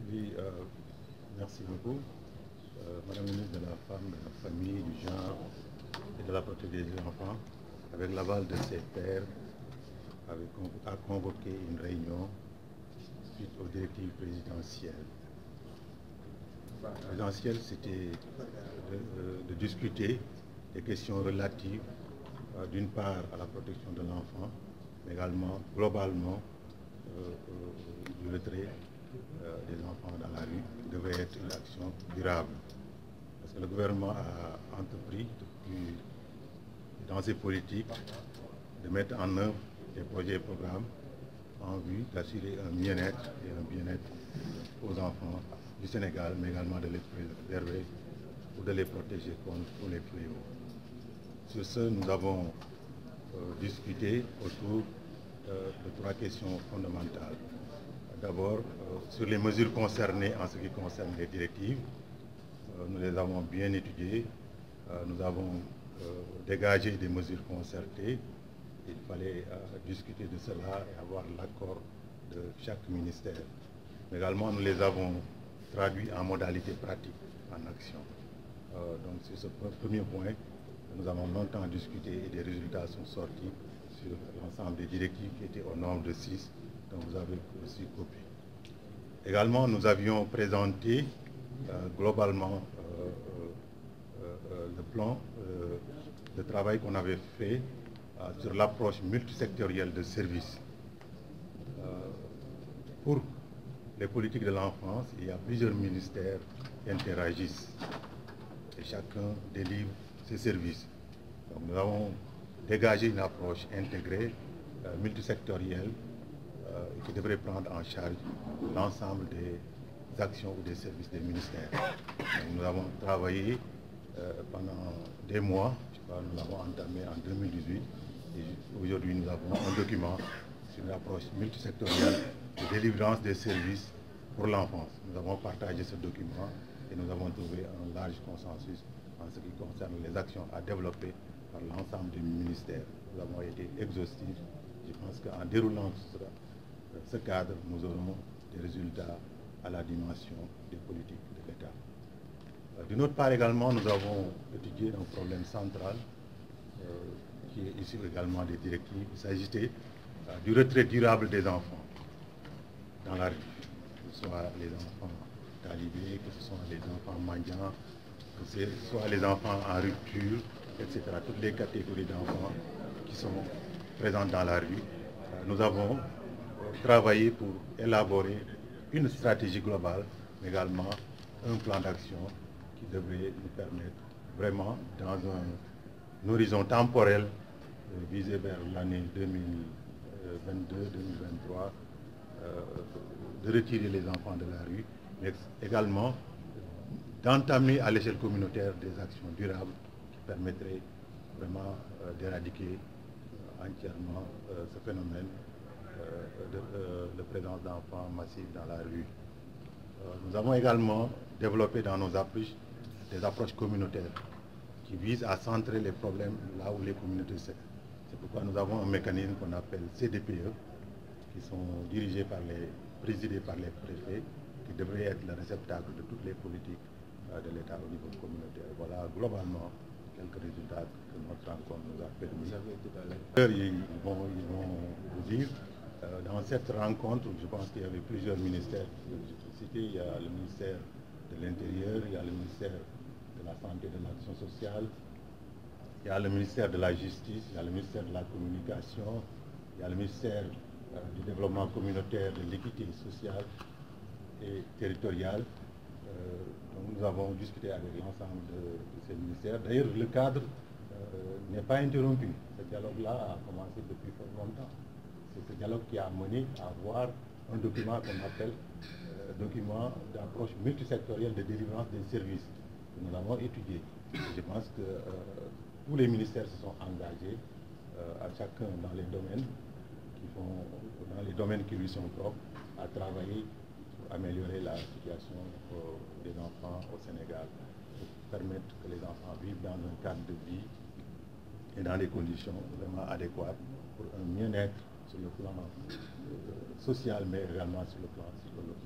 Oui, merci beaucoup. Madame la ministre de la Femme, de la Famille, du Genre et de la Protection des enfants, avec l'aval de ses pairs, a convoqué une réunion suite aux directives présidentielles. La présidentielle, c'était de discuter des questions relatives, d'une part, à la protection de l'enfant, mais également, globalement, du retrait des enfants dans la rue, qui devait être une action durable. Parce que le gouvernement a entrepris, dans ses politiques, de mettre en œuvre des projets et programmes en vue d'assurer un bien-être et un bien-être aux enfants du Sénégal, mais également de les préserver ou de les protéger contre tous les fléaux. Sur ce, nous avons discuté autour de trois questions fondamentales. D'abord, sur les mesures concernées en ce qui concerne les directives, nous les avons bien étudiées, nous avons dégagé des mesures concertées. Il fallait discuter de cela et avoir l'accord de chaque ministère. Mais également, nous les avons traduits en modalités pratiques, en action. Donc, sur ce premier point, nous avons longtemps discuté et des résultats sont sortis sur l'ensemble des directives qui étaient au nombre de 6, dont vous avez aussi copie. Également, nous avions présenté globalement le plan de travail qu'on avait fait sur l'approche multisectorielle de services. Pour les politiques de l'enfance, il y a plusieurs ministères qui interagissent et chacun délivre ses services. Donc nous avons dégagé une approche intégrée, multisectorielle, qui devrait prendre en charge l'ensemble des actions ou des services des ministères. Donc nous avons travaillé pendant des mois, nous l'avons entamé en 2018 et aujourd'hui nous avons un document sur une approche multisectorielle de délivrance des services pour l'enfance. Nous avons partagé ce document et nous avons trouvé un large consensus en ce qui concerne les actions à développer par l'ensemble des ministères. Nous avons été exhaustifs. Je pense qu'en déroulant ce cadre, nous aurons des résultats à la dimension des politiques de l'État. D'une autre part également, nous avons étudié un problème central qui est issu également des directives. Il s'agissait du retrait durable des enfants dans la rue, que ce soit les enfants talibés, que ce soit les enfants mendiants, que ce soit les enfants en rupture, etc. Toutes les catégories d'enfants qui sont présents dans la rue. Nous avons travaillé pour élaborer une stratégie globale, mais également un plan d'action qui devrait nous permettre vraiment, dans un horizon temporel visé vers l'année 2022-2023, de retirer les enfants de la rue, mais également d'entamer à l'échelle communautaire des actions durables qui permettraient vraiment d'éradiquer entièrement ce phénomène de présence d'enfants massifs dans la rue. Nous avons également développé dans nos approches des approches communautaires qui visent à centrer les problèmes là où les communautés sont. C'est pourquoi nous avons un mécanisme qu'on appelle CDPE, qui sont présidés par les préfets, qui devraient être le réceptacle de toutes les politiques de l'État au niveau communautaire. Voilà globalement quelques résultats que notre rencontre nous a permis. Ils vont vous dire, dans cette rencontre, je pense qu'il y avait plusieurs ministères. Il y a le ministère de l'Intérieur, il y a le ministère de la Santé et de l'Action sociale, il y a le ministère de la Justice, il y a le ministère de la Communication, il y a le ministère du Développement communautaire, de l'équité sociale et territoriale. Donc nous avons discuté avec l'ensemble de ces ministères. D'ailleurs, le cadre n'est pas interrompu. Ce dialogue-là a commencé depuis fort longtemps. C'est ce dialogue qui a mené à avoir un document qu'on appelle document d'approche multisectorielle de délivrance des services que nous avons étudié. Je pense que tous les ministères se sont engagés, à chacun dans les domaines qui lui sont propres, à travailler pour améliorer la situation des enfants au Sénégal, pour permettre que les enfants vivent dans un cadre de vie et dans des conditions vraiment adéquates pour un bien-être sur le plan social, mais également sur le plan psychologique.